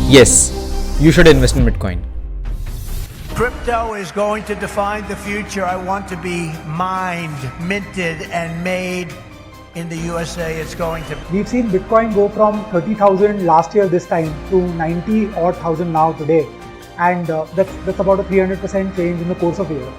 Yes, you should invest in Bitcoin. Crypto is going to define the future. I want to be mined, minted, and made in the USA. It's going to. We've seen Bitcoin go from 30,000 last year this time to 90 odd thousand now today, and that's about a 300% change in the course of a year.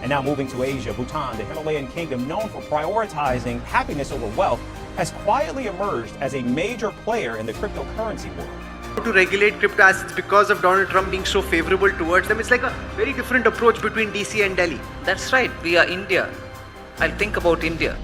And now moving to Asia, Bhutan, the Himalayan kingdom known for prioritizing happiness over wealth, has quietly emerged as a major player in the cryptocurrency world. To regulate crypto assets because of Donald Trump being so favorable towards them, it's like a very different approach between DC and Delhi. That's right, we are India. I'll think about India.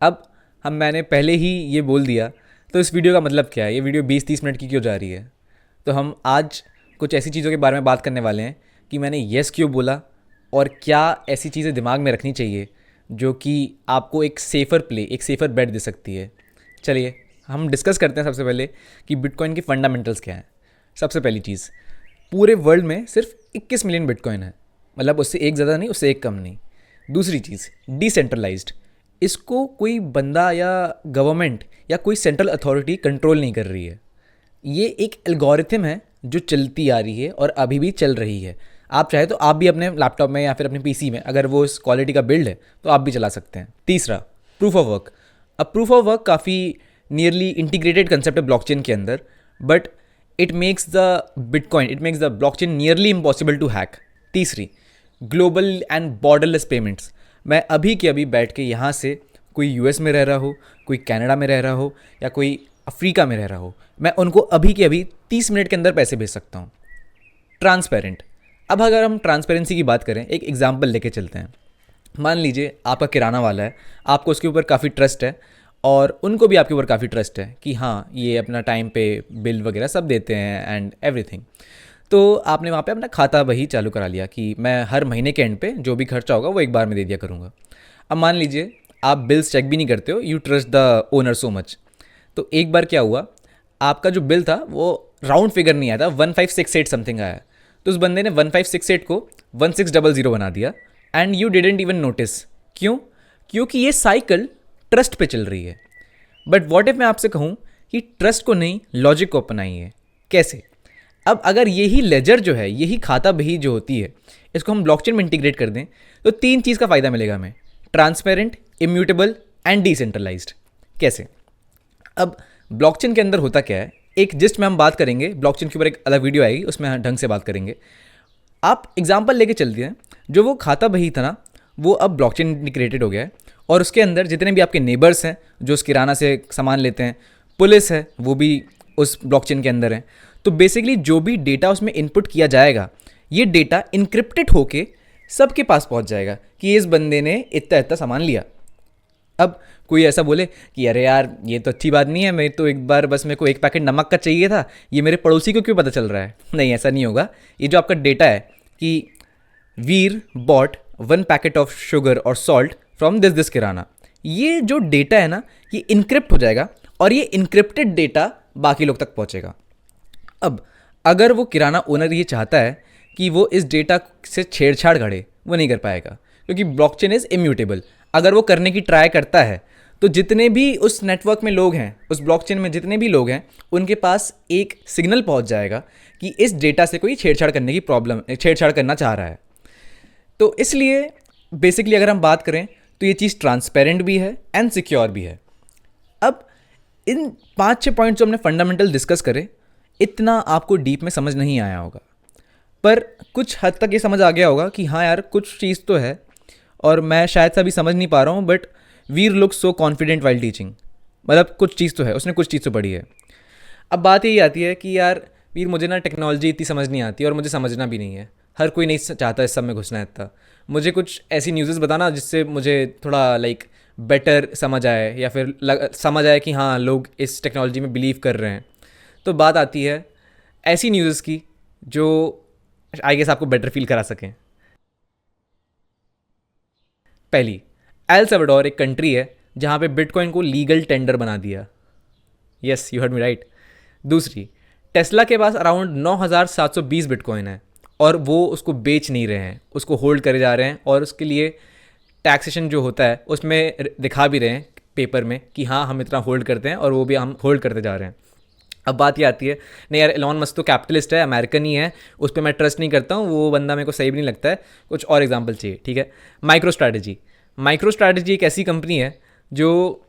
अब मैंने पहले ही ये बोल दिया, तो इस video का मतलब क्या है? ये वीडियो 20-30 मिनट की क्यों जा रही है? तो हम आज कुछ ऐसी चीज़ों के बारे में बात करने वाले हैं कि मैंने येस क्यों बोला और क्या ऐसी चीज़ें दिमाग में रखनी चाहिए जो कि आपको एक सेफ़र बेट दे सकती है। चलिए हम डिस्कस करते हैं सबसे पहले कि बिटकॉइन की फंडामेंटल्स क्या हैं। सबसे पहली चीज़, पूरे वर्ल्ड में सिर्फ 21 मिलियन बिटकॉइन है, मतलब उससे एक ज़्यादा नहीं, उससे एक कम नहीं। दूसरी चीज़, डिसेंट्रलाइज्ड, इसको कोई बंदा या गवर्नमेंट या कोई सेंट्रल अथॉरिटी कंट्रोल नहीं कर रही है। ये एक एल्गोरिथम है जो चलती आ रही है और अभी भी चल रही है। आप चाहे तो आप भी अपने लैपटॉप में या फिर अपने पीसी में, अगर वो इस क्वालिटी का बिल्ड है तो आप भी चला सकते हैं। तीसरा, प्रूफ ऑफ वर्क। अब प्रूफ ऑफ वर्क काफ़ी नियरली इंटीग्रेटेड कंसेप्ट है ब्लॉकचेन के अंदर, but it makes the blockchain nearly impossible to hack. तीसरी, ग्लोबल एंड बॉर्डरलेस पेमेंट्स। मैं अभी के अभी बैठ के यहाँ से कोई यूएस में रह रहा हो, कोई कनाडा में रह रहा हो या कोई अफ्रीका में रह रहा हो, मैं उनको अभी के अभी 30 मिनट के अंदर पैसे भेज सकता हूँ। ट्रांसपेरेंट। अब अगर हम ट्रांसपेरेंसी की बात करें, एक एग्जांपल लेके चलते हैं। मान लीजिए आपका किराना वाला है, आपको उसके ऊपर काफ़ी ट्रस्ट है और उनको भी आपके ऊपर काफ़ी ट्रस्ट है कि हाँ ये अपना टाइम पे बिल वगैरह सब देते हैं एंड एवरीथिंग। तो आपने वहाँ पे अपना खाता वही चालू करा लिया कि मैं हर महीने के एंड पे जो भी खर्चा होगा वो एक बार में दे दिया करूँगा। अब मान लीजिए आप बिल्स चेक भी नहीं करते हो, you trust the owner so much. तो एक बार क्या हुआ, आपका जो बिल था वो राउंड फिगर नहीं आया था, 1568 समथिंग आया। तो उस बंदे ने 1568 को 1600 बना दिया and you didn't even notice. क्यों? क्योंकि ये साइकिल ट्रस्ट पे चल रही है। बट व्हाट इफ मैं आपसे कहूँ कि ट्रस्ट को नहीं, लॉजिक को अपनाइए। कैसे? अब अगर यही लेजर जो है, यही खाता बही जो होती है, इसको हम ब्लॉकचेन में इंटीग्रेट कर दें तो 3 चीज़ का फ़ायदा मिलेगा हमें: ट्रांसपेरेंट, इम्यूटेबल एंड डिसेंट्रलाइज्ड। कैसे? अब ब्लॉकचेन के अंदर होता क्या है, एक जस्ट में हम बात करेंगे, ब्लॉकचेन के ऊपर एक अलग वीडियो आएगी, उसमें हम ढंग से बात करेंगे। आप एग्जांपल लेके चलते हैं, जो वो खाता बही था ना, वो अब ब्लॉकचेन इंटीग्रेटेड हो गया है और उसके अंदर जितने भी आपके नेबर्स हैं जो उस किराना से सामान लेते हैं, पुलिस है वो भी उस ब्लॉकचेन के अंदर है। तो बेसिकली जो भी डेटा उसमें इनपुट किया जाएगा, ये डेटा इनक्रिप्टेड होके सबके पास पहुंच जाएगा कि इस बंदे ने इतना इतना सामान लिया। अब कोई ऐसा बोले कि अरे यार ये तो अच्छी बात नहीं है, मैं तो एक बार बस मेरे को एक पैकेट नमक का चाहिए था, ये मेरे पड़ोसी को क्यों पता चल रहा है? नहीं, ऐसा नहीं होगा। ये जो आपका डेटा है कि वीर बॉट 1 पैकेट ऑफ शुगर और सॉल्ट फ्रॉम दिस किराना, ये जो डेटा है ना, ये इनक्रिप्ट हो जाएगा और ये इनक्रिप्टेड डेटा बाकी लोग तक पहुँचेगा। अब अगर वो किराना ओनर ये चाहता है कि वो इस डेटा से छेड़छाड़ करे, वो नहीं कर पाएगा क्योंकि ब्लॉकचेन इज़ इम्यूटेबल। अगर वो करने की ट्राई करता है तो जितने भी उस नेटवर्क में लोग हैं, उस ब्लॉकचेन में जितने भी लोग हैं, उनके पास एक सिग्नल पहुंच जाएगा कि इस डेटा से कोई छेड़छाड़ करना चाह रहा है। तो इसलिए बेसिकली अगर हम बात करें तो ये चीज़ ट्रांसपेरेंट भी है एंड सिक्योर भी है। अब इन 5-6 पॉइंट्स जो हमने फंडामेंटल डिस्कस करे, इतना आपको डीप में समझ नहीं आया होगा, पर कुछ हद तक ये समझ आ गया होगा कि हाँ यार कुछ चीज़ तो है और मैं शायद से अभी समझ नहीं पा रहा हूँ, but Veer look so confident while teaching. मतलब कुछ चीज़ तो है, उसने कुछ चीज़ तो पढ़ी है। अब बात यही आती है कि यार वीर मुझे ना टेक्नोलॉजी इतनी समझ नहीं आती और मुझे समझना भी नहीं है, हर कोई नहीं चाहता इस सब में घुसना इतना। मुझे कुछ ऐसी न्यूज़ बताना जिससे मुझे थोड़ा बेटर समझ आए या फिर समझ आए कि हाँ लोग इस टेक्नोलॉजी में बिलीव कर रहे हैं। तो बात आती है ऐसी न्यूज़ की जो आई गेस आपको बेटर फील करा सकें। पहली, एल सल्वाडोर एक कंट्री है जहाँ पे बिटकॉइन को लीगल टेंडर बना दिया। Yes, you heard me right. दूसरी, टेस्ला के पास अराउंड 9,720 बिटकॉइन है और वो उसको बेच नहीं रहे हैं, उसको होल्ड करे जा रहे हैं, और उसके लिए टैक्सेशन जो होता है उसमें दिखा भी रहे हैं पेपर में कि हाँ हम इतना होल्ड करते हैं, और वो भी हम होल्ड करते जा रहे हैं। अब बात ये आती है, नहीं यार एलॉन मस्क तो कैपिटलिस्ट है, अमेरिकन ही है, उस पर मैं ट्रस्ट नहीं करता हूँ, वो बंदा मेरे को सही भी नहीं लगता है, कुछ और एग्जांपल चाहिए। ठीक है, माइक्रो स्ट्रैटेजी एक ऐसी कंपनी है जो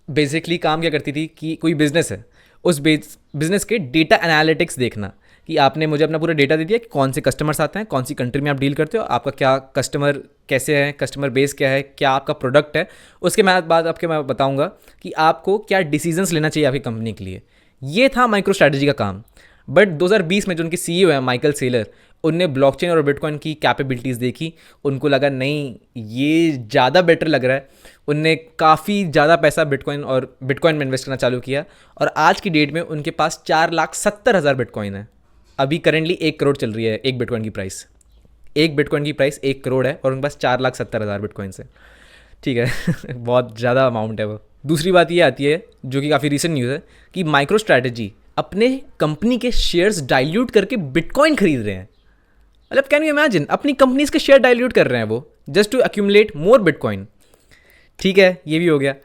बेसिकली काम क्या करती थी कि कोई बिजनेस है, उस बिजनेस के डेटा एनालिटिक्स देखना, कि आपने मुझे अपना पूरा डेटा दे दिया कि कौन से कस्टमर्स आते हैं, कौन सी कंट्री में आप डील करते हो, आपका क्या कस्टमर कैसे है, कस्टमर बेस क्या है, क्या आपका प्रोडक्ट है, उसके बाद आपके मैं बताऊंगा कि आपको क्या डिसीजंस लेना चाहिए आपकी कंपनी के लिए। ये था माइक्रो स्ट्रैटेजी का काम। बट 2020 में जो उनके सीईओ है माइकल सेलर, उनने ब्लॉकचेन और बिटकॉइन की कैपेबिलिटीज़ देखी, उनको लगा नहीं ये ज़्यादा बेटर लग रहा है, उनने काफ़ी ज़्यादा पैसा बिटकॉइन में इन्वेस्ट करना चालू किया, और आज की डेट में उनके पास 4,70,000 बिटकॉइन है। अभी करेंटली 1 करोड़ चल रही है एक बिटकॉइन की प्राइस। एक बिटकॉइन की प्राइस 1 करोड़ है और उनके पास 4,70,000 बिटकॉइंस है। ठीक है बहुत ज़्यादा अमाउंट है वो। दूसरी बात ये आती है जो कि काफ़ी रीसेंट न्यूज़ है कि माइक्रो स्ट्रैटेजी अपने कंपनी के शेयर्स डाइल्यूट करके बिटकॉइन खरीद रहे हैं। मतलब कैन यू इमेजिन, अपनी कंपनीज के शेयर डाइल्यूट कर रहे हैं वो just to accumulate more bitcoin. ठीक है, ये भी हो गया।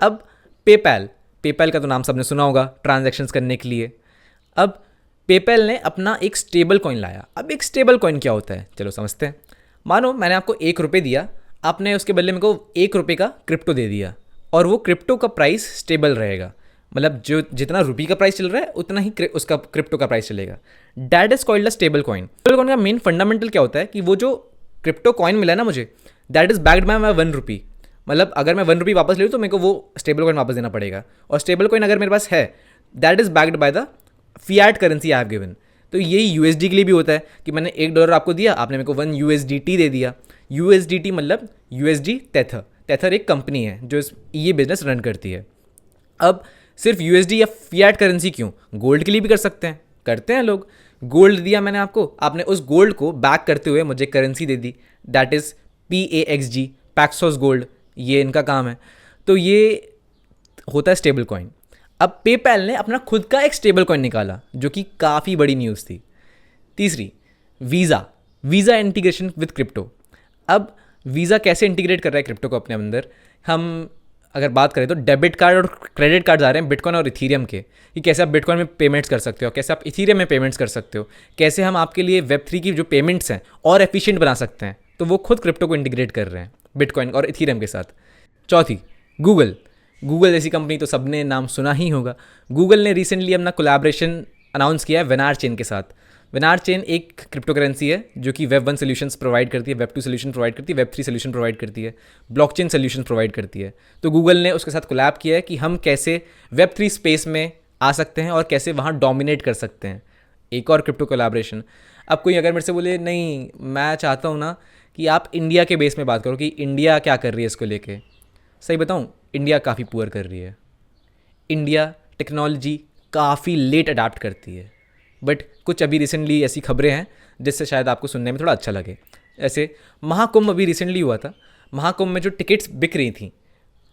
अब पेपैल का तो नाम सबने सुना होगा ट्रांजैक्शंस करने के लिए। अब पेपैल ने अपना एक स्टेबल कॉइन लाया। अब एक स्टेबल कॉइन क्या होता है, चलो समझते हैं। मानो मैंने आपको 1 रुपये दिया, आपने उसके बदले में को 1 रुपये का क्रिप्टो दे दिया, और वो क्रिप्टो का प्राइस स्टेबल रहेगा, मतलब जो जितना रुपये का प्राइस चल रहा है उतना ही उसका क्रिप्टो का प्राइस चलेगा। That is called a stable coin. Stable coin का मेन फंडामेंटल क्या होता है कि वो जो क्रिप्टो कॉइन मिला है ना मुझे, दैट इज बैक्ड बाय माई 1 रुपी। मतलब अगर मैं 1 रुपी वापस ले लूँ तो मेरे को वो स्टेबल कॉइन वापस देना पड़ेगा, और स्टेबल कॉइन अगर मेरे पास है that is backed by the fiat currency I have given. तो यही यूएसडी के लिए भी होता है कि मैंने $1 आपको दिया, आपने मेरे को 1 USDT दे दिया। USDT मतलब USD टेथर एक कंपनी है जो ये बिजनेस रन करती है। अब सिर्फ USD या फिएट करेंसी क्यों, गोल्ड के लिए भी करते हैं लोग। गोल्ड दिया मैंने आपको, आपने उस गोल्ड को बैक करते हुए मुझे currency they the, that is PAXG, Paxos gold, ये इनका काम है। तो ये होता है स्टेबल कॉइन। अब पेपैल ने अपना खुद का एक स्टेबल कॉइन निकाला जो कि काफ़ी बड़ी न्यूज़ थी। तीसरी, वीज़ा इंटीग्रेशन विद क्रिप्टो। अब वीज़ा कैसे इंटीग्रेट कर रहा है क्रिप्टो को अपने अंदर। हम अगर बात करें तो डेबिट कार्ड और क्रेडिट कार्ड आ रहे हैं बिटकॉइन और इथीरियम के, कि कैसे आप बिटकॉइन में पेमेंट्स कर सकते हो, कैसे आप इथीरियम में पेमेंट्स कर सकते हो, कैसे हम आपके लिए Web3 की जो पेमेंट्स हैं और एफिशिएंट बना सकते हैं। तो वो खुद क्रिप्टो को इंटीग्रेट कर रहे हैं बिटकॉइन और इथीरियम के साथ। चौथी, गूगल जैसी कंपनी तो सबने नाम सुना ही होगा। गूगल ने रिसेंटली अपना कोलैबोरेशन अनाउंस किया है वेनार चेन के साथ। वेनार चेन एक क्रिप्टो करेंसी है जो कि Web1 सोल्यूशंस प्रोवाइड करती है, Web2 सोल्यूशन प्रोवाइड करती है, Web3 सोल्यूशन प्रोवाइड करती है, ब्लॉकचेन सोल्यूशन प्रोवाइड करती है। तो गूगल ने उसके साथ कोलैब किया है कि हम कैसे Web3 स्पेस में आ सकते हैं और कैसे वहाँ डोमिनेट कर सकते हैं। एक और क्रिप्टो कोलैबोरेशन। अब कोई अगर मेरे से बोले नहीं मैं चाहता हूँ ना कि आप इंडिया के बेस में बात करो कि इंडिया क्या कर रही है इसको लेके, सही बताऊँ इंडिया काफ़ी पुअर कर रही है। इंडिया टेक्नोलॉजी काफ़ी लेट अडाप्ट करती है, बट कुछ अभी रिसेंटली ऐसी खबरें हैं जिससे शायद आपको सुनने में थोड़ा अच्छा लगे। ऐसे महाकुंभ अभी रिसेंटली हुआ था। महाकुंभ में जो टिकट्स बिक रही थी,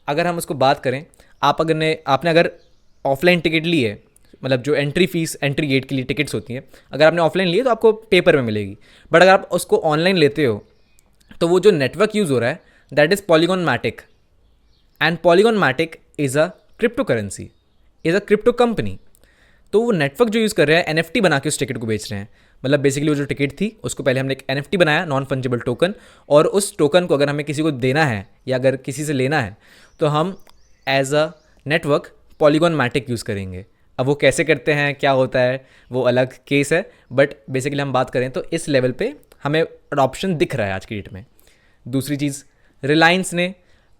अगर हम उसको बात करें, आपने अगर ऑफलाइन टिकट ली है, मतलब जो एंट्री गेट के लिए टिकट्स होती हैं, अगर आपने ऑफलाइन ली है तो आपको पेपर में मिलेगी। बट अगर आप उसको ऑनलाइन लेते हो तो वो जो नेटवर्क यूज़ हो रहा है that is Polygon Matic, and Polygon Matic is a crypto currency, is a crypto company. तो वो नेटवर्क जो यूज़ कर रहे हैं NFT बना के उस टिकट को बेच रहे हैं। मतलब बेसिकली वो जो टिकट थी उसको पहले हमने एक NFT बनाया, नॉन फंजिबल टोकन, और उस टोकन को अगर हमें किसी को देना है या अगर किसी से लेना है तो हम as a network Polygon Matic use करेंगे। अब वो कैसे करते हैं, क्या होता है, वो अलग केस है, बट बेसिकली हम बात करें तो इस लेवल पे हमें अडॉप्शन दिख रहा है आज की डेट में। दूसरी चीज़, रिलायंस ने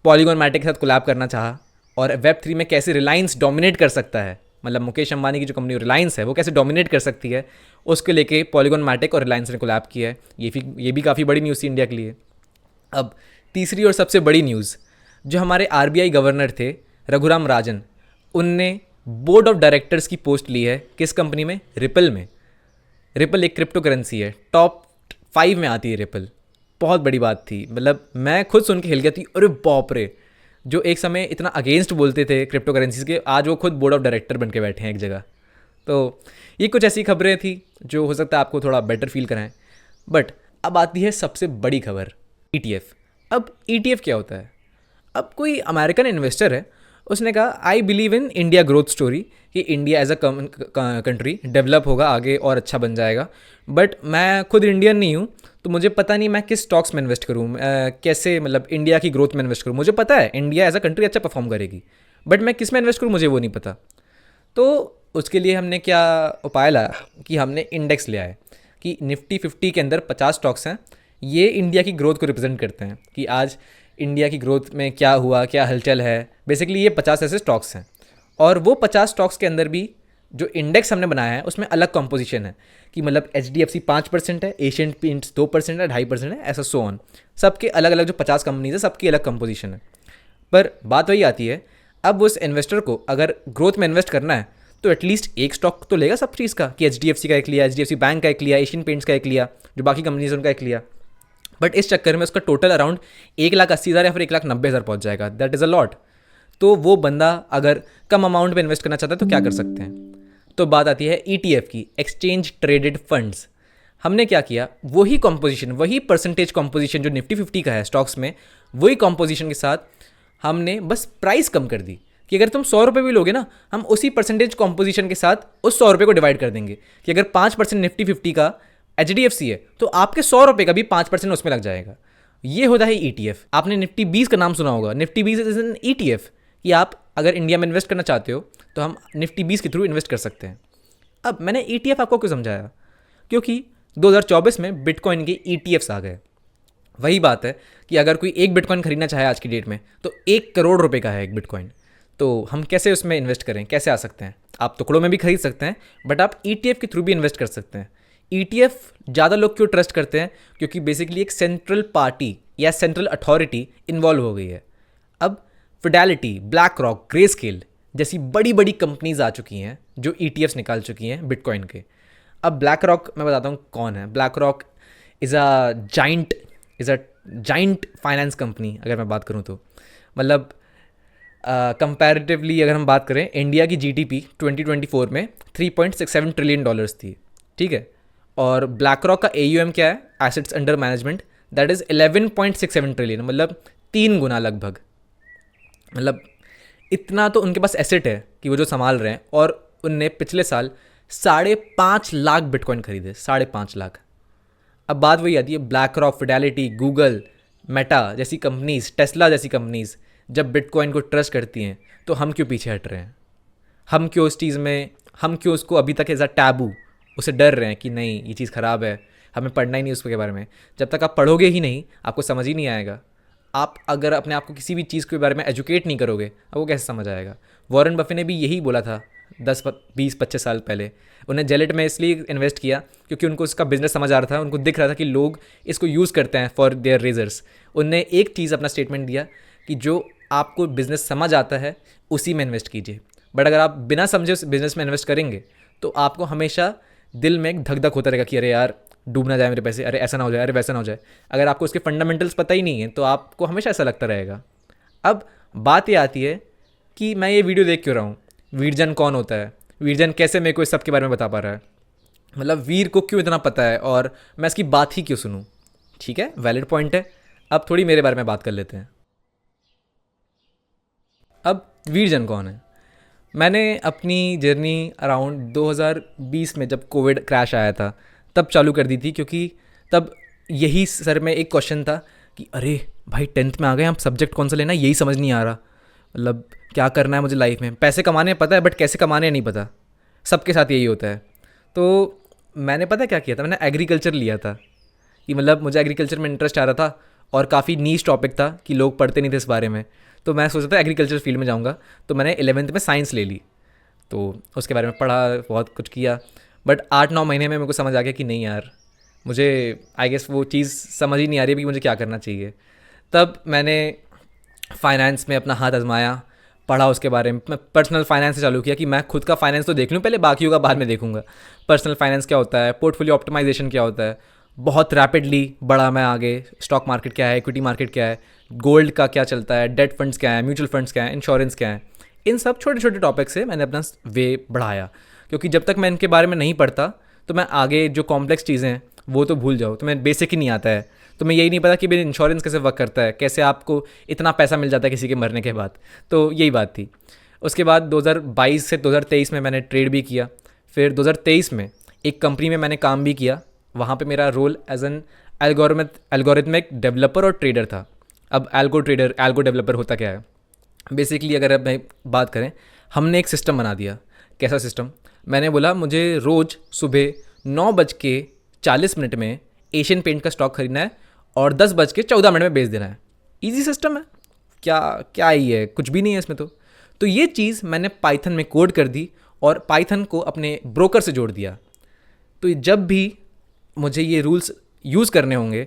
पॉलीगॉन मैटिक के साथ कोलैब करना चाहा, और Web3 में कैसे रिलायंस डोमिनेट कर सकता है, मतलब मुकेश अंबानी की जो कंपनी रिलायंस है वो कैसे डोमिनेट कर सकती है, उसको लेके पॉलीगॉन मैटिक और रिलायंस ने कोलैब किया है। ये भी काफ़ी बड़ी न्यूज़ थी इंडिया के लिए। अब तीसरी और सबसे बड़ी न्यूज़, जो हमारे RBI गवर्नर थे रघुराम राजन, उनने बोर्ड ऑफ डायरेक्टर्स की पोस्ट ली है किस कंपनी में, रिपल में। रिपल एक क्रिप्टो करेंसी है, टॉप 5 में आती है रिपल। बहुत बड़ी बात थी, मतलब मैं खुद सुन के हिल गया थी, अरे बाप रे, जो एक समय इतना अगेंस्ट बोलते थे क्रिप्टो करेंसीज के, आज वो खुद बोर्ड ऑफ डायरेक्टर बन के बैठे हैं एक जगह। तो ये कुछ ऐसी खबरें थी जो हो सकता है आपको थोड़ा बेटर फील कराएं। बट अब आती है सबसे बड़ी खबर, ETF। अब ETF क्या होता है? अब कोई अमेरिकन इन्वेस्टर है, उसने कहा I believe in India growth story, कि India as a country develop होगा आगे और अच्छा बन जाएगा, बट मैं खुद इंडियन नहीं हूँ, तो मुझे पता नहीं मैं किस स्टॉक्स में इन्वेस्ट करूँ, कैसे मतलब इंडिया की ग्रोथ में इन्वेस्ट करूँ। मुझे पता है इंडिया एज अ कंट्री अच्छा परफॉर्म करेगी, बट मैं किस में इन्वेस्ट करूँ मुझे वो नहीं पता। तो उसके लिए हमने क्या उपाय लाया कि हमने इंडेक्स लिया है कि निफ्टी 50 के अंदर 50 स्टॉक्स हैं, ये इंडिया की ग्रोथ को रिप्रेजेंट करते हैं कि आज इंडिया की ग्रोथ में क्या हुआ, क्या हलचल है। बेसिकली ये 50 ऐसे स्टॉक्स हैं, और वो 50 स्टॉक्स के अंदर भी जो इंडेक्स हमने बनाया है उसमें अलग कंपोजिशन है कि मतलब HDFC 5% है, एशियन पेंट्स 2% है, 2.5% है, ऐसा सो ऑन। सबके अलग अलग जो 50 कंपनीज है सबकी अलग कंपोजिशन है। पर बात वही आती है, अब उस इन्वेस्टर को अगर ग्रोथ में इन्वेस्ट करना है तो एटलीस्ट एक स्टॉक तो लेगा सब चीज़ का, कि HDFC का एक लिया, HDFC बैंक का एक लिया, एशियन पेंट्स का एक लिया, जो बाकी कंपनीज उनका एक लिया। बट इस चक्कर में उसका टोटल अराउंड 1,80,000 या फिर 1,90,000 पहुंच जाएगा। That is a lot. तो वो बंदा अगर कम अमाउंट में इन्वेस्ट करना चाहता है तो क्या कर सकते हैं? तो बात आती है ETF की, एक्सचेंज ट्रेडेड फंड्स। हमने क्या किया, वही कॉम्पोजिशन, वही परसेंटेज कॉम्पोजिशन जो निफ्टी 50 का है स्टॉक्स में, वही कॉम्पोजिशन के साथ हमने बस प्राइस कम कर दी कि अगर तुम 100 रुपये भी लोगे ना, हम उसी परसेंटेज कॉम्पोजिशन के साथ उस 100 रुपये को डिवाइड कर देंगे कि अगर 5% निफ्टी 50 का HDFC है तो आपके 100 रुपये का भी 5% उसमें लग जाएगा। ये होता है ETF। आपने निफ्टी 20 का नाम सुना होगा, निफ्टी 20 इज एन ETF, कि आप अगर इंडिया में इन्वेस्ट करना चाहते हो तो हम निफ्टी 20 के थ्रू इन्वेस्ट कर सकते हैं। अब मैंने ETF आपको क्यों समझाया? क्योंकि 2024 में बिटकॉइन के ETFs आ गए। वही बात है कि अगर कोई एक बिटकॉइन खरीदना चाहे आज की डेट में तो 1 करोड़ रुपए का है एक बिटकॉइन। तो हम कैसे उसमें इन्वेस्ट करें, कैसे आ सकते हैं? आप टुकड़ों में भी खरीद सकते हैं, बट आप ETF के थ्रू भी इन्वेस्ट कर सकते हैं। ETF ज़्यादा लोग क्यों ट्रस्ट करते हैं? क्योंकि बेसिकली एक सेंट्रल पार्टी या सेंट्रल अथॉरिटी इन्वॉल्व हो गई है। अब Fidelity, black rock, grey scale जैसी बड़ी बड़ी कंपनीज आ चुकी हैं जो ETFs निकाल चुकी हैं बिटकॉइन के। अब ब्लैक रॉक मैं बताता हूँ कौन है। Black rock is a giant finance company. अगर मैं बात करूँ तो मतलब कंपैरेटिवली अगर हम बात करें, इंडिया की GDP 2024 में $3.67 ट्रिलियन थी, ठीक है। और ब्लैक रॉक का AUM क्या है, assets under management, that is 11.67 trillion, मतलब 3 गुना लगभग। मतलब इतना तो उनके पास एसेट है कि वो जो संभाल रहे हैं। और उनने पिछले साल 5.5 लाख बिटकॉइन खरीदे, 5.5 लाख। अब बात वही आती है, black rock, Fidelity, Google, Meta जैसी कंपनीज, टेस्ला जैसी कंपनीज जब बिटकॉइन को ट्रस्ट करती हैं तो हम क्यों पीछे हट रहे हैं? हम क्यों उस चीज़ में, हम क्यों उसको अभी तक एज अ टैबू उसे डर रहे हैं कि नहीं ये चीज़ ख़राब है, हमें पढ़ना ही नहीं उसके बारे में। जब तक आप पढ़ोगे ही नहीं आपको समझ ही नहीं आएगा। आप अगर अपने आप को किसी भी चीज़ के बारे में एजुकेट नहीं करोगे आपको कैसे समझ आएगा? वॉरेन बफे ने भी यही बोला था 10-20-25 साल पहले। उन्हें जेलेट में इसलिए इन्वेस्ट किया क्योंकि उनको इसका बिजनेस समझ आ रहा था, उनको दिख रहा था कि लोग इसको यूज़ करते हैं फॉर देयर रेजर्स। उनने एक चीज़ अपना स्टेटमेंट दिया कि जो आपको बिज़नेस समझ आता है उसी में इन्वेस्ट कीजिए। बट अगर आप बिना समझे उस बिज़नेस में इन्वेस्ट करेंगे तो आपको हमेशा दिल में एक धक धक होता रहेगा कि अरे यार डूब ना जाए मेरे पैसे, अरे ऐसा ना हो जाए, अरे वैसा ना हो जाए। अगर आपको उसके फंडामेंटल्स पता ही नहीं है तो आपको हमेशा ऐसा लगता रहेगा। अब बात ये आती है कि मैं ये वीडियो देख क्यों रहा हूँ, वीरजन कौन होता है, वीरजन कैसे मेरे को इस सब के बारे में बता पा रहा है, मतलब वीर को क्यों इतना पता है और मैं इसकी बात ही क्यों सुनूँ? ठीक है, वैलिड पॉइंट है। अब थोड़ी मेरे बारे में बात कर लेते हैं। अब वीरजन कौन है? मैंने अपनी जर्नी अराउंड 2020 में जब कोविड क्रैश आया था तब चालू कर दी थी, क्योंकि तब यही सर में एक क्वेश्चन था कि अरे भाई 10th में आ गए, हम सब्जेक्ट कौन सा लेना यही समझ नहीं आ रहा, मतलब क्या करना है मुझे लाइफ में। पैसे कमाने पता है बट कैसे कमाने नहीं पता। सबके साथ यही होता है। तो मैंने पता क्या किया था, मैंने एग्रीकल्चर लिया था कि मतलब मुझे एग्रीकल्चर में इंटरेस्ट आ रहा था और काफ़ी नीश टॉपिक था कि लोग पढ़ते नहीं थे इस बारे में। तो मैं सोचा था एग्रीकल्चर फील्ड में जाऊँगा, तो मैंने 11th में साइंस ले ली। तो उसके बारे में पढ़ा, बहुत कुछ किया, बट 8-9 महीने में मेरे को समझ आ गया कि नहीं यार, मुझे आई गेस वो चीज़ समझ ही नहीं आ रही है कि मुझे क्या करना चाहिए। तब मैंने फाइनेंस में अपना हाथ आजमाया, पढ़ा उसके बारे में। मैं पर्सनल फाइनेंस से चालू किया कि मैं खुद का फाइनेंस तो देख लूँ पहले, बाकियों का बाद में देखूँगा। पर्सनल फाइनेंस क्या होता है, पोर्टफोलियो ऑप्टिमाइजेशन क्या होता है, बहुत रैपिडली बढ़ा मैं आगे। स्टॉक मार्केट क्या है, इक्विटी मार्केट क्या है, गोल्ड का क्या चलता है, डेट फंड्स क्या है, म्यूचुअल फंड्स क्या है, इंश्योरेंस क्या है। इन सब छोटे छोटे टॉपिक से मैंने अपना वे बढ़ाया, क्योंकि जब तक मैं इनके बारे में नहीं पढ़ता तो मैं आगे जो कॉम्प्लेक्स चीज़ें हैं वो तो भूल जाओ, तुम्हें बेसिक ही नहीं आता है, तुम्हें यही नहीं पता कि भाई इंश्योरेंस कैसे वर्क करता है, कैसे आपको इतना पैसा मिल जाता है किसी के मरने के बाद। तो यही बात थी। उसके बाद 2022 से 2023 में मैंने ट्रेड भी किया। फिर 2023 में एक कंपनी में मैंने काम भी किया, वहाँ पे मेरा role as an algorithmic developer और ट्रेडर था। अब एल्गो डेवलपर होता क्या है, बेसिकली अगर अब मैं बात करें, हमने एक सिस्टम बना दिया। कैसा सिस्टम? मैंने बोला मुझे रोज़ सुबह 9:40 में एशियन पेंट का स्टॉक खरीदना है और 10:14 में बेच देना है। ईजी सिस्टम है, क्या ही है, कुछ भी नहीं है इसमें। तो ये चीज़ मैंने पाइथन में कोड कर दी और पाइथन को अपने ब्रोकर से जोड़ दिया। तो जब भी मुझे ये रूल्स यूज़ करने होंगे,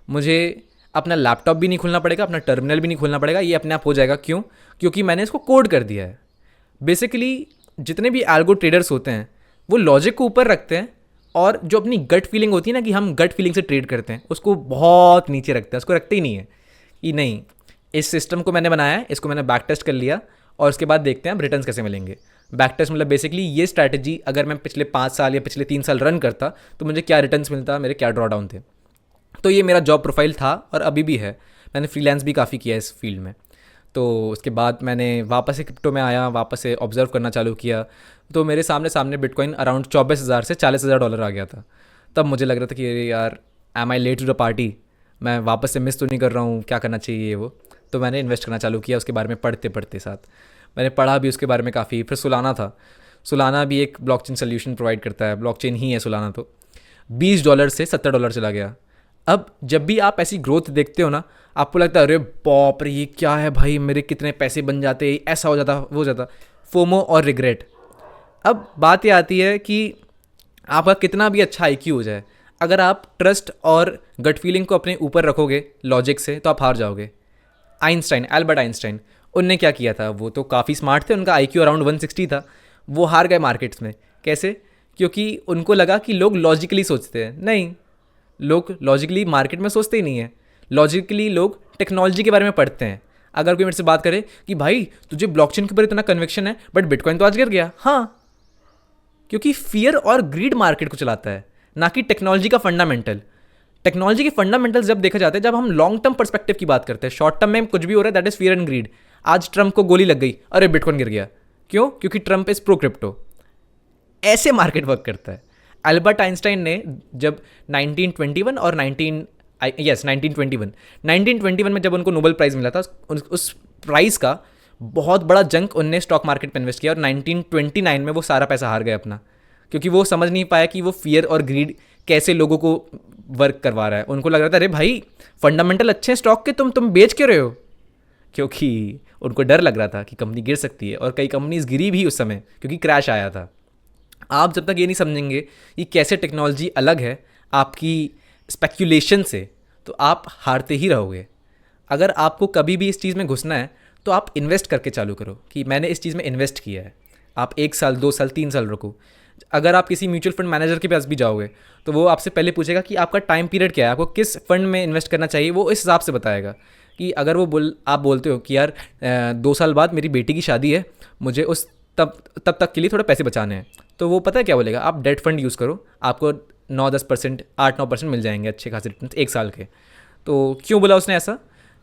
मुझे अपना लैपटॉप भी नहीं खोलना पड़ेगा, अपना टर्मिनल भी नहीं खोलना पड़ेगा, ये अपने आप हो जाएगा। क्यों? क्योंकि मैंने इसको कोड कर दिया है। बेसिकली जितने भी एल्गो ट्रेडर्स होते हैं वो लॉजिक को ऊपर रखते हैं और जो अपनी गट फीलिंग होती है ना कि हम गट फीलिंग से ट्रेड करते हैं, उसको बहुत नीचे रखते हैं, उसको रखते ही नहीं है कि नहीं, इस सिस्टम को मैंने बनाया है, इसको मैंने बैक टेस्ट कर लिया और उसके बाद देखते हैं अब रिटर्न्स कैसे मिलेंगे। बैक टेस्ट मतलब बेसिकली ये स्ट्रैटेजी अगर मैं पिछले 5 साल या पिछले 3 साल रन करता तो मुझे क्या रिटर्न्स मिलता, मेरे क्या ड्रॉडाउन थे। तो ये मेरा जॉब प्रोफाइल था और अभी भी है। मैंने फ्रीलांस भी काफ़ी किया इस फील्ड में। तो उसके बाद मैंने वापस से क्रिप्टो में आया, वापस से ऑब्जर्व करना चालू किया। तो मेरे सामने बिटकॉइन अराउंड 24,000 से 40,000 डॉलर आ गया था। तब मुझे लग रहा था कि अरे यार, am I late to the party, मैं वापस से मिस तो नहीं कर रहा हूँ, क्या करना चाहिए वो। तो मैंने इन्वेस्ट करना चालू किया उसके बारे में पढ़ते साथ। मैंने पढ़ा भी उसके बारे में काफ़ी। फिर सोलाना था, सोलाना भी एक ब्लॉकचेन सोल्यूशन प्रोवाइड करता है, ब्लॉकचेन ही है सोलाना। तो $20 से $70 चला गया। अब जब भी आप ऐसी ग्रोथ देखते हो ना, आपको लगता है अरे बाप रे, ये क्या है भाई, मेरे कितने पैसे बन जाते, ऐसा हो जाता, वो हो जाता, फोमो और रिग्रेट। अब बात ये आती है कि आपका कितना भी अच्छा IQ हो जाए, अगर आप ट्रस्ट और गट फीलिंग को अपने ऊपर रखोगे लॉजिक से, तो आप हार जाओगे। एल्बर्ट आइंस्टाइन, उनने क्या किया था, वो तो काफ़ी स्मार्ट थे, उनका IQ अराउंड 160 था, वो हार गए मार्केट्स में। कैसे? क्योंकि उनको लगा कि लोग लॉजिकली सोचते हैं। नहीं, लोग लॉजिकली मार्केट में सोचते ही नहीं है। लॉजिकली लोग टेक्नोलॉजी के बारे में पढ़ते हैं। अगर कोई मेरे से बात करे कि भाई तुझे ब्लॉकचेन के ऊपर इतना कन्विक्शन है बट बिटकॉइन तो आज गिर गया, हाँ, क्योंकि फियर और ग्रीड मार्केट को चलाता है, ना कि टेक्नोलॉजी का फंडामेंटल। टेक्नोलॉजी के फंडामेंटल्स जब देखा जाता है, जब हम लॉन्ग टर्म पर्सपेक्टिव की बात करते हैं, शॉर्ट टर्म में कुछ भी हो रहा है, that is fear and greed. आज ट्रंप को गोली लग गई, अरे बिटकॉइन गिर गया, क्यों? क्योंकि ट्रंप इज प्रो क्रिप्टो। ऐसे मार्केट वर्क करता है। एल्बर्ट आइंस्टाइन ने जब 1921 में जब उनको नोबेल प्राइज़ मिला था, उस प्राइज़ का बहुत बड़ा जंक उनने स्टॉक मार्केट में इन्वेस्ट किया और 1929 में वो सारा पैसा हार गए अपना, क्योंकि वो समझ नहीं पाया कि वो फियर और ग्रीड कैसे लोगों को वर्क करवा रहा है। उनको लग रहा था अरे भाई फंडामेंटल अच्छे हैं स्टॉक के, तुम बेच क्यों रहे हो? क्योंकि उनको डर लग रहा था कि कंपनी गिर सकती है, और कई कंपनीज गिरी भी उस समय क्योंकि क्रैश आया था। आप जब तक ये नहीं समझेंगे कि कैसे टेक्नोलॉजी अलग है आपकी स्पेक्यूलेशन से, तो आप हारते ही रहोगे। अगर आपको कभी भी इस चीज़ में घुसना है तो आप इन्वेस्ट करके चालू करो कि मैंने इस चीज़ में इन्वेस्ट किया है। आप 1 साल 2 साल 3 साल रुको। अगर आप किसी म्यूचुअल फंड मैनेजर के पास भी जाओगे तो वो आपसे पहले पूछेगा कि आपका टाइम पीरियड क्या है, आपको किस फंड में इन्वेस्ट करना चाहिए, वो इस हिसाब से बताएगा। कि अगर आप बोलते हो कि यार 2 साल बाद मेरी बेटी की शादी है, मुझे उस तब तक के लिए थोड़े पैसे बचाने हैं, तो वो पता है क्या बोलेगा, आप डेट फंड यूज़ करो, आपको 9-10%, 8-9% मिल जाएंगे अच्छे खासे रिटर्न 1 साल के। तो क्यों बोला उसने ऐसा?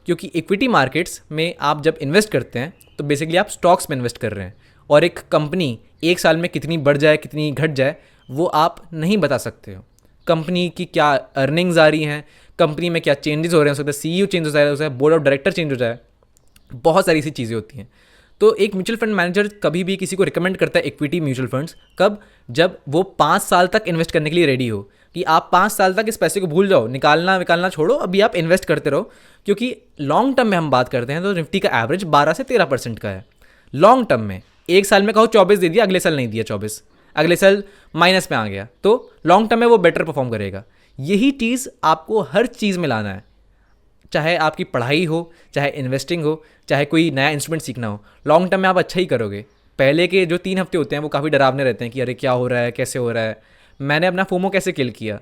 क्योंकि इक्विटी मार्केट्स में आप जब इन्वेस्ट करते हैं तो बेसिकली आप स्टॉक्स में इन्वेस्ट कर रहे हैं, और एक कंपनी 1 साल में कितनी बढ़ जाए कितनी घट जाए वो आप नहीं बता सकते हो। कंपनी की क्या अर्निंग्स आ रही हैं, कंपनी में क्या चेंजेस हो रहे हैं, हो सकता है CEO चेंज हो जाए, बोर्ड ऑफ डायरेक्टर चेंज हो जाए, बहुत सारी ऐसी चीज़ें होती हैं। तो एक म्यूचुअल फंड मैनेजर कभी भी किसी को रिकमेंड करता है इक्विटी म्यूचुअल फंड्स, कब? जब वो 5 साल तक इन्वेस्ट करने के लिए रेडी हो, कि आप 5 साल तक इस पैसे को भूल जाओ, निकालना छोड़ो, अभी आप इन्वेस्ट करते रहो। क्योंकि लॉन्ग टर्म में हम बात करते हैं तो निफ्टी का एवरेज 12 से 13% का है लॉन्ग टर्म में। 1 साल में कहो 24 दे दिया, अगले साल नहीं दिया 24, अगले साल माइनस में आ गया, तो लॉन्ग टर्म में वो बेटर परफॉर्म करेगा। यही चीज़ आपको हर चीज़ में लाना है, चाहे आपकी पढ़ाई हो, चाहे इन्वेस्टिंग हो, चाहे कोई नया इंस्ट्रूमेंट सीखना हो। लॉन्ग टर्म में आप अच्छा ही करोगे। पहले के जो 3 हफ्ते होते हैं वो काफ़ी डरावने रहते हैं कि अरे क्या हो रहा है, कैसे हो रहा है। मैंने अपना फोमो कैसे किल किया,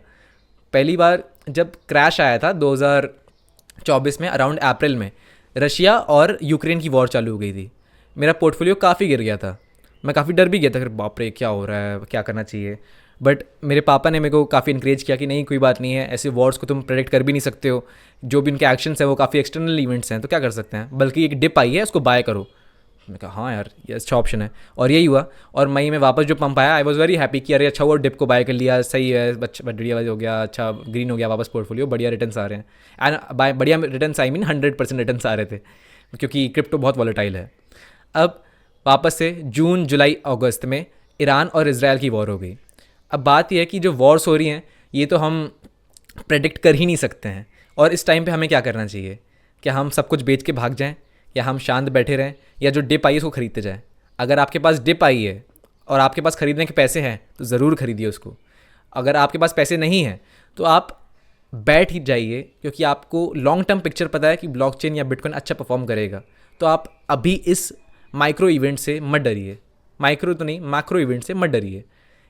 पहली बार जब क्रैश आया था 2024 में अराउंड अप्रैल में, रशिया और यूक्रेन की वॉर चालू हो गई थी, मेरा पोर्टफोलियो काफ़ी गिर गया था, मैं काफ़ी डर भी गया था, फिर बाप रे क्या हो रहा है, क्या करना चाहिए। बट मेरे पापा ने मेरे को काफ़ी इंकरेज किया कि नहीं कोई बात नहीं है, ऐसे वॉर्स को तुम प्रेडिक्ट कर भी नहीं सकते हो, जो भी उनके एक्शंस हैं वो काफ़ी एक्सटर्नल इवेंट्स हैं, तो क्या कर सकते हैं, बल्कि एक डिप आई है उसको बाय करो। मैंने कहा हाँ यार ये अच्छा ऑप्शन है, और यही हुआ। और मई में वापस जो पंप आया, आई वॉज वेरी हैप्पी कि अरे अच्छा हुआ डिप को बाय कर लिया, सही है, बढ़िया हो गया, अच्छा ग्रीन हो गया वापस पोर्टफोलियो, बढ़िया रिटर्न्स आ रहे हैं। एंड बाय बढ़िया रिटर्न्स आई मीन 100% रिटर्न्स आ रहे थे, क्योंकि क्रिप्टो बहुत वॉलेटाइल है। अब वापस से जून जुलाई अगस्त में ईरान और इजराइल की वॉर हो गई। अब बात यह है कि जो वॉर्स हो रही हैं ये तो हम प्रेडिक्ट कर ही नहीं सकते हैं, और इस टाइम पे हमें क्या करना चाहिए, क्या हम सब कुछ बेच के भाग जाएं, या हम शांत बैठे रहें, या जो डिप आई है उसको खरीदते जाएं। अगर आपके पास डिप आई है और आपके पास खरीदने के पैसे हैं तो ज़रूर खरीदिए उसको। अगर आपके पास पैसे नहीं हैं तो आप बैठ ही जाइए, क्योंकि आपको लॉन्ग टर्म पिक्चर पता है कि ब्लॉकचेन या बिटकॉइन अच्छा परफॉर्म करेगा। तो आप अभी इस माइक्रो इवेंट से मत डरिए, माइक्रो तो नहीं मैक्रो इवेंट से मत डरिए।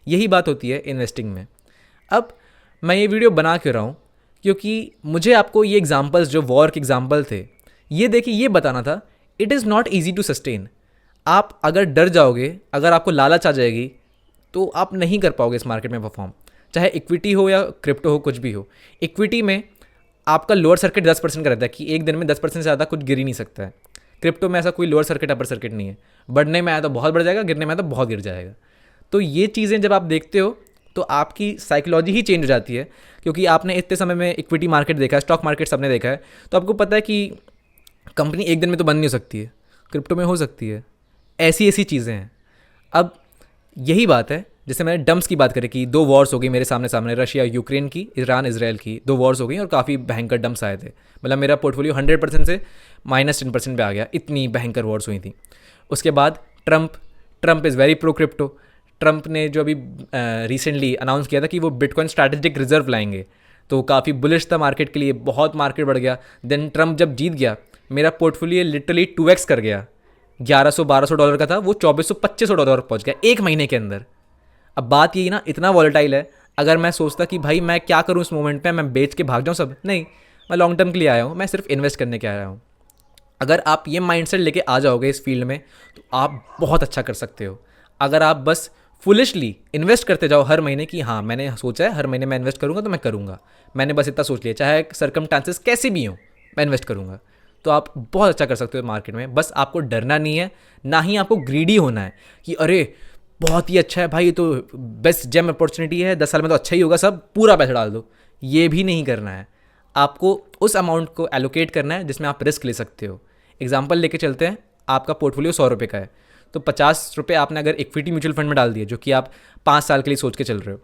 यही बात होती है इन्वेस्टिंग में। अब मैं ये वीडियो बना क्यों रहा हूँ, क्योंकि मुझे आपको ये एग्जांपल्स जो वॉर के एग्जांपल थे ये देखिए ये बताना था, it is not easy to sustain. आप अगर डर जाओगे, अगर आपको लालच आ जाएगी तो आप नहीं कर पाओगे इस मार्केट में परफॉर्म, चाहे इक्विटी हो या क्रिप्टो हो, कुछ भी हो। इक्विटी में आपका लोअर सर्किट 10% का रहता है कि एक दिन में 10% से ज़्यादा कुछ गिर ही नहीं सकता है। क्रिप्टो में ऐसा कोई लोअर सर्किट अपर सर्किट नहीं है, बढ़ने में आया तो बहुत बढ़ जाएगा, गिरने में आया तो बहुत गिर जाएगा। तो ये चीज़ें जब आप देखते हो तो आपकी साइकोलॉजी ही चेंज हो जाती है, क्योंकि आपने इतने समय में इक्विटी मार्केट देखा है, स्टॉक मार्केट सबने देखा है, तो आपको पता है कि कंपनी एक दिन में तो बंद नहीं हो सकती है, क्रिप्टो में हो सकती है। ऐसी ऐसी चीज़ें हैं। अब यही बात है, जैसे मैंने डम्प्स की बात करी कि 2 वॉर्स हो गई मेरे सामने, रशिया यूक्रेन की, ईरान इसराइल की 2 वॉर्स हो गई और काफ़ी भयंकर डम्प्स आए थे। मतलब मेरा पोर्टफोलियो 100% से -10% पे आ गया, इतनी भयंकर वॉर्स हुई थी। उसके बाद Trump is very pro crypto. Trump ने जो अभी रिसेंटली अनाउंस किया था कि वो बिटकॉइन स्ट्रैटेजिक रिजर्व लाएंगे, तो काफ़ी बुलिश था मार्केट के लिए, बहुत मार्केट बढ़ गया। देन ट्रंप जब जीत गया, मेरा पोर्टफोलियो लिटरली 2x कर गया। $1100-1200 का था, वो $2400-2500 पहुंच गया एक महीने के अंदर। अब बात यही ना, इतना वॉलेटाइल है। अगर मैं सोचता कि भाई मैं क्या करूं इस मोमेंट पे, मैं बेच के भाग जाऊं सब, नहीं, मैं लॉन्ग टर्म के लिए आया हूं, मैं सिर्फ इन्वेस्ट करने के आया हूं। अगर आप ये माइंडसेट लेके आ जाओगे इस फील्ड में तो आप बहुत अच्छा कर सकते हो। अगर आप बस फुलिशली इन्वेस्ट करते जाओ हर महीने कि हाँ मैंने सोचा है हर महीने मैं इन्वेस्ट करूँगा तो मैं करूँगा, मैंने बस इतना सोच लिया, चाहे सर्कमस्टांसेस कैसे भी हों मैं इन्वेस्ट करूँगा, तो आप बहुत अच्छा कर सकते हो मार्केट में। बस आपको डरना नहीं है, ना ही आपको ग्रीडी होना है कि अरे बहुत ही अच्छा है भाई, ये तो बेस्ट जेम अपॉर्चुनिटी है, 10 साल में तो अच्छा ही होगा, सब पूरा पैसा डाल दो। ये भी नहीं करना है, आपको उस अमाउंट को एलोकेट करना है जिसमें आप रिस्क ले सकते हो। एग्जाम्पल लेके चलते हैं, आपका पोर्टफोलियो 100 रुपये का है, तो 50 रुपये आपने अगर इक्विटी म्यूचुअल फंड में डाल दिए, जो कि आप 5 साल के लिए सोच के चल रहे हो,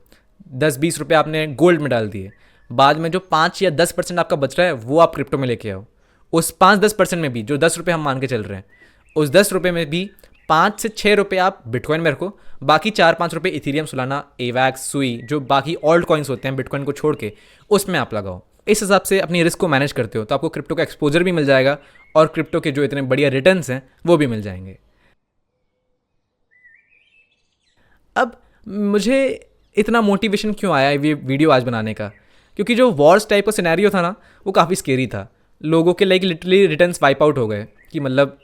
10-20 रुपये आपने गोल्ड में डाल दिए, बाद में जो 5 या 10% आपका बच रहा है वो आप क्रिप्टो में लेके आओ। उस 5-10% में भी जो 10 रुपये हम मान के चल रहे हैं, उस 10 रुपये में भी 5 से 6 रुपये आप बिटकॉइन में रखो, बाकी 4-5 रुपये इथीरियम, सोलाना, एवैक्स, सुई, जो बाकी ऑल्ट कॉइन्स होते हैं बिटकॉइन को छोड़ के, उसमें आप लगाओ। इस हिसाब से अपनी रिस्क को मैनेज करते हो तो आपको क्रिप्टो का एक्सपोजर भी मिल जाएगा और क्रिप्टो के जो इतने बढ़िया रिटर्न्स हैं वो भी मिल जाएंगे। अब मुझे इतना मोटिवेशन क्यों आया ये वीडियो आज बनाने का, क्योंकि जो वॉर्स टाइप का सिनेरियो था ना वो काफ़ी स्केरी था। लोगों के like literally returns wipe out हो गए, कि मतलब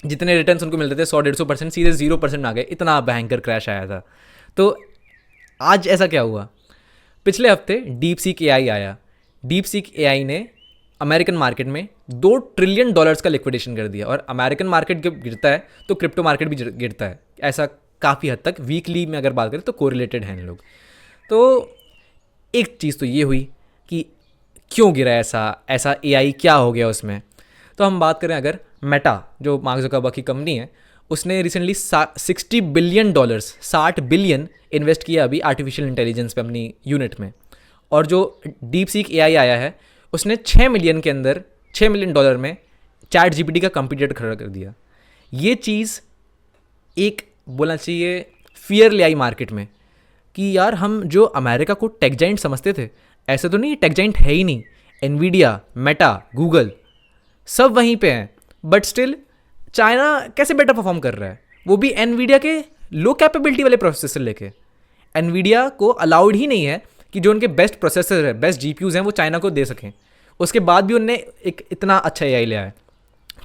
जितने रिटर्न्स उनको मिलते थे 100-150% सीधे 0% आ गए, इतना भयंकर क्रैश आया था। तो आज ऐसा क्या हुआ, पिछले हफ्ते डीपसीक एआई आया। डीपसीक एआई ने अमेरिकन मार्केट में $2 ट्रिलियन का लिक्विडेशन कर दिया, और अमेरिकन मार्केट जब गिरता है तो क्रिप्टो मार्केट भी गिरता है। ऐसा काफ़ी हद तक वीकली में अगर बात करें तो कोरिलेटेड हैं इन लोग। तो एक चीज़ तो ये हुई कि क्यों गिरा ऐसा एआई क्या हो गया उसमें। तो हम बात करें अगर मेटा, जो मार्क ज़ुकरबर्ग की कंपनी है, उसने रिसेंटली $60 बिलियन 60 बिलियन इन्वेस्ट किया अभी आर्टिफिशियल इंटेलिजेंस पे अपनी यूनिट में। और जो डीपसीक एआई आया है उसने $6 मिलियन में चैट जीपीटी का कंपटीटर खड़ा कर दिया। ये चीज़ एक बोलना चाहिए फियर ले आई मार्केट में कि यार हम जो अमेरिका को टेक जाइंट समझते थे, ऐसे तो नहीं, टेक जाइंट है ही नहीं। एनवीडिया, मेटा, गूगल सब वहीं पे हैं, बट स्टिल चाइना कैसे बेटर परफॉर्म कर रहा है, वो भी एनवीडिया के लो कैपेबिलिटी वाले प्रोसेसर लेके। एनवीडिया को अलाउड ही नहीं है कि जो उनके बेस्ट प्रोसेसर है, बेस्ट जीपीयूज़ हैं, वो चाइना को दे सकें। उसके बाद भी उनने एक इतना अच्छा एआई ले आया।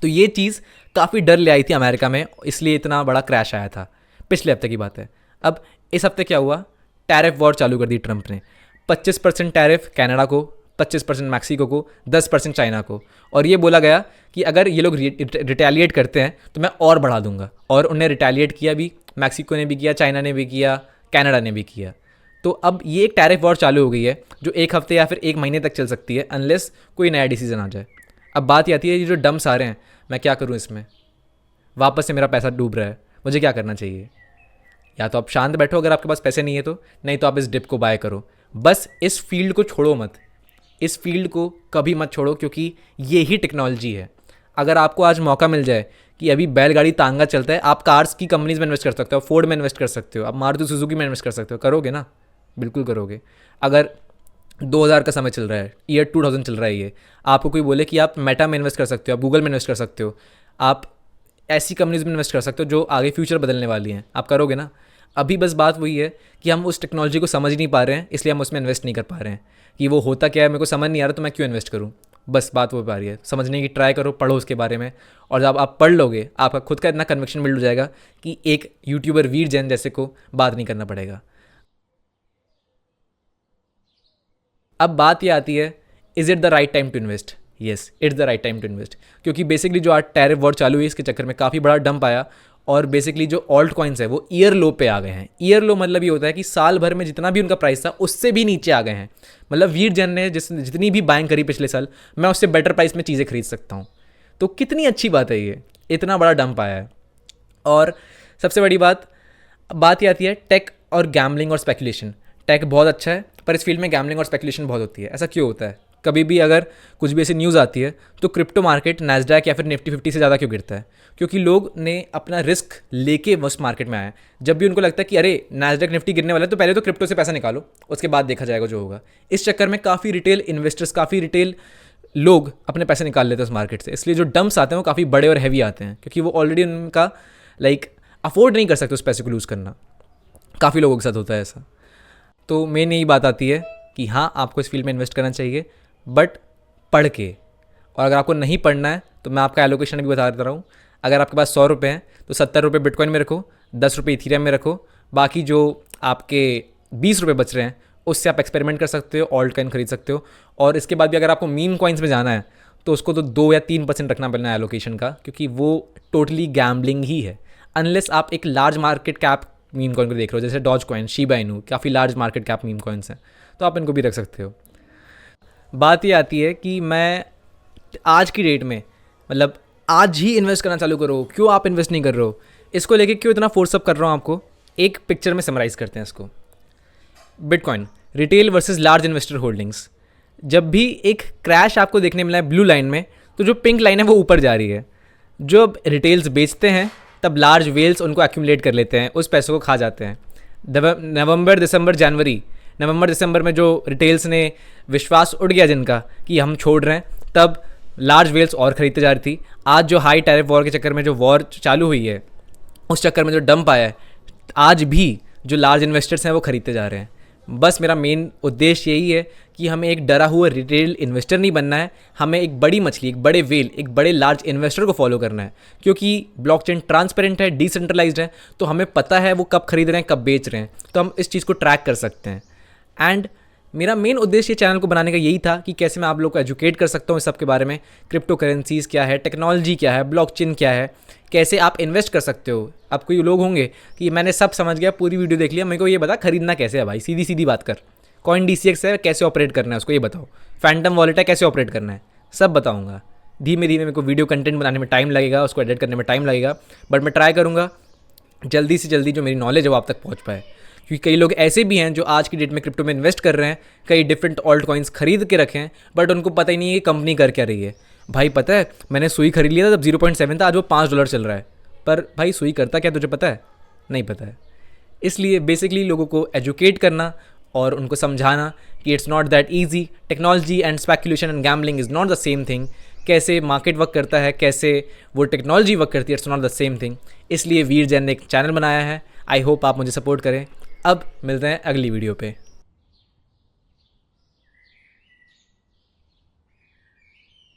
तो ये चीज़ काफ़ी डर ले आई थी अमेरिका में, इसलिए इतना बड़ा क्रैश आया था। पिछले हफ्ते की बात है। अब इस हफ्ते क्या हुआ, टैरिफ वॉर चालू कर दी ट्रंप ने। 25% टैरिफ कनाडा को, 25% मैक्सिको को, 10% चाइना को, और ये बोला गया कि अगर ये लोग रिटेलिएट करते हैं तो मैं और बढ़ा दूंगा। और उन्हें रिटेलिएट किया भी, मैक्सिको ने भी किया, चाइना ने भी किया, कनाडा ने भी किया। तो अब ये एक टैरिफ वॉर चालू हो गई है जो 1 हफ्ते या फिर 1 महीने तक चल सकती है अनलेस कोई नया डिसीजन आ जाए। अब बात आती है ये जो डम्प्स आ रहे हैं, मैं क्या करूँ इसमें? वापस से मेरा पैसा डूब रहा है, मुझे क्या करना चाहिए? या तो आप शांत बैठो अगर आपके पास पैसे नहीं है तो, नहीं तो आप इस डिप को बाय करो। बस इस फील्ड को छोड़ो मत, इस फील्ड को कभी मत छोड़ो, क्योंकि ये ही टेक्नोलॉजी है। अगर आपको आज मौका मिल जाए कि अभी बैलगाड़ी तांगा चलता है, आप कार्स की कंपनीज में इन्वेस्ट कर सकते हो, फोर्ड में इन्वेस्ट कर सकते हो, आप मारुति सुजुकी में इन्वेस्ट कर सकते हो, करोगे ना? बिल्कुल करोगे। अगर 2000 का समय चल रहा है, ईयर 2000 चल रहा है, ये आपको कोई बोले कि आप मेटा में इन्वेस्ट कर सकते हो, आप गूगल में इन्वेस्ट कर सकते हो, आप ऐसी कंपनीज में इन्वेस्ट कर सकते हो जो आगे फ्यूचर बदलने वाली हैं, आप करोगे ना? अभी बस बात वही है कि हम उस टेक्नोलॉजी को समझ नहीं पा रहे हैं, इसलिए हम उसमें इन्वेस्ट नहीं कर पा रहे हैं कि वो होता क्या है, मेरे को समझ नहीं आ रहा तो मैं क्यों इन्वेस्ट करूँ। बस बात वो पा रही है, समझने की ट्राई करो, पढ़ो उसके बारे में, और जब आप पढ़ लोगे आपका खुद का इतना कन्विक्शन बिल्ड हो जाएगा कि एक यूट्यूबर वीर जैन जैसे को बात नहीं करना पड़ेगा। अब बात ये आती है, is it the right time to invest? Yes, it's the right time to invest, क्योंकि बेसिकली जो आज टैरिफ वॉर चालू हुई इसके चक्कर में काफ़ी बड़ा डंप आया, और बेसिकली जो ऑल्ट कॉइन्स है वो ईयर लो पे आ गए हैं। ईयर लो मतलब ये होता है कि साल भर में जितना भी उनका प्राइस था उससे भी नीचे आ गए हैं। मतलब वीर जैन ने जितनी भी बाइंग करी पिछले साल, मैं उससे बेटर प्राइस में चीज़ें खरीद सकता हूँ। तो कितनी अच्छी बात है, ये इतना बड़ा डंप आया है। और सबसे बड़ी बात ये आती है टेक और गैम्बलिंग और स्पेकुलेशन। टेक बहुत अच्छा है पर इस फील्ड में गैम्बलिंग और स्पेकुलेशन बहुत होती है। ऐसा क्यों होता है? कभी भी अगर कुछ भी ऐसी न्यूज़ आती है तो क्रिप्टो मार्केट नैस्डैक या फिर निफ्टी 50 से ज़्यादा क्यों गिरता है? क्योंकि लोग ने अपना रिस्क लेके उस मार्केट में आए। जब भी उनको लगता है कि अरे नैस्डैक निफ्टी गिरने वाला है तो पहले तो क्रिप्टो से पैसा निकालो, उसके बाद देखा जाएगा जो होगा। इस चक्कर में काफ़ी रिटेल इन्वेस्टर्स, काफ़ी रिटेल लोग अपने पैसे निकाल लेते हैं उस मार्केट से। इसलिए जो डंप्स आते हैं वो काफ़ी बड़े और हैवी आते हैं, क्योंकि वो ऑलरेडी उनका अफोर्ड नहीं कर सकते उस पैसे को लूज़ करना। काफ़ी लोगों के साथ होता है ऐसा। तो मेन यही बात आती है कि हाँ, आपको इस फील्ड में इन्वेस्ट करना चाहिए, बट पढ़ के। और अगर आपको नहीं पढ़ना है तो मैं आपका एलोकेशन भी बता देता रहा हूँ। अगर आपके पास 100 रुपये हैं तो 70 रुपये बिटकॉइन में रखो, 10 रुपये इथीरियम में रखो, बाकी जो आपके 20 रुपये बच रहे हैं उससे आप एक्सपेरिमेंट कर सकते हो, ऑल्ट कॉइन खरीद सकते हो। और इसके बाद भी अगर आपको मीम कॉइन्स में जाना है तो उसको तो 2 या 3% रखना पड़ना है एलोकेशन का, क्योंकि वो टोटली गैम्बलिंग ही है। अनलेस आप एक large market cap meme coin को देख रहे हो, जैसे डॉज कॉइन, शिबा इनू, काफ़ी large market cap meme coins हैं, तो आप इनको भी रख सकते हो। बात ये आती है कि मैं आज की डेट में, मतलब आज ही इन्वेस्ट करना चालू करो, क्यों आप इन्वेस्ट नहीं कर रहे हो? इसको लेके क्यों इतना फोर्सअप कर रहा हूँ आपको? एक पिक्चर में समराइज़ करते हैं इसको। Bitcoin retail versus large investor holdings. जब भी एक क्रैश आपको देखने मिला है ब्लू लाइन में, तो जो पिंक लाइन है वो ऊपर जा रही है। जब रिटेल्स बेचते हैं तब लार्ज वेल्स उनको एक्यूमुलेट कर लेते हैं, उस पैसों को खा जाते हैं। नवंबर दिसंबर में जो रिटेल्स ने विश्वास उठ गया जिनका कि हम छोड़ रहे हैं, तब लार्ज वेल्स और ख़रीदते जा रही थी। आज जो हाई टैरिफ वॉर के चक्कर में जो वॉर चालू हुई है, उस चक्कर में जो डंप आया है, आज भी जो लार्ज इन्वेस्टर्स हैं वो ख़रीदते जा रहे हैं। बस मेरा मेन उद्देश्य यही है कि हमें एक डरा हुआ रिटेल इन्वेस्टर नहीं बनना है, हमें एक बड़ी मछली, एक बड़े वेल, एक बड़े लार्ज इन्वेस्टर को फॉलो करना है। क्योंकि ब्लॉकचेन ट्रांसपेरेंट है, डिसेंट्रलाइज्ड है, तो हमें पता है वो कब खरीद रहे हैं, कब बेच रहे हैं, तो हम इस चीज़ को ट्रैक कर सकते हैं। एंड मेरा मेन उद्देश्य चैनल को बनाने का यही था कि कैसे मैं आप लोग को एजुकेट कर सकता हूँ इस सब के बारे में। क्रिप्टो करेंसीज़ क्या है, टेक्नोलॉजी क्या है, ब्लॉकचेन क्या है, कैसे आप इन्वेस्ट कर सकते हो। अब कोई लोग होंगे कि मैंने सब समझ गया, पूरी वीडियो देख लिया, मेरे को ये बता खरीदना कैसे है भाई, सीधी सीधी बात कर। CoinDCX है, कैसे ऑपरेट करना है उसको ये बताओ। फैंटम वॉलेट है, कैसे ऑपरेट करना है, सब बताऊँगा। धीमे धीमे मेरे को वीडियो कंटेंट बनाने में टाइम लगेगा, उसको एडिट करने में टाइम लगेगा, बट मैं ट्राई करूँगा जल्दी से जल्दी जो मेरी नॉलेज है वो आप तक पहुँच पाए। क्योंकि कई लोग ऐसे भी हैं जो आज की डेट में क्रिप्टो में इन्वेस्ट कर रहे हैं, कई डिफरेंट ऑल्ट कॉइन्स खरीद के रखे हैं, बट उनको पता ही नहीं है कि कंपनी कर क्या रही है। भाई पता है, मैंने सुई खरीद लिया था, तब 0.7 था, आज वो $5 चल रहा है, पर भाई सुई करता क्या तुझे पता है? नहीं पता है। इसलिए बेसिकली लोगों को एजुकेट करना और उनको समझाना कि it's not that easy. Technology and speculation and gambling is not the same thing. कैसे मार्केट वर्क करता है, कैसे वो टेक्नोलॉजी वर्क करती है, it's not the same thing. इसलिए वीर जैन ने एक चैनल बनाया है। आई होप आप मुझे सपोर्ट करें। अब मिलते हैं अगली वीडियो पे।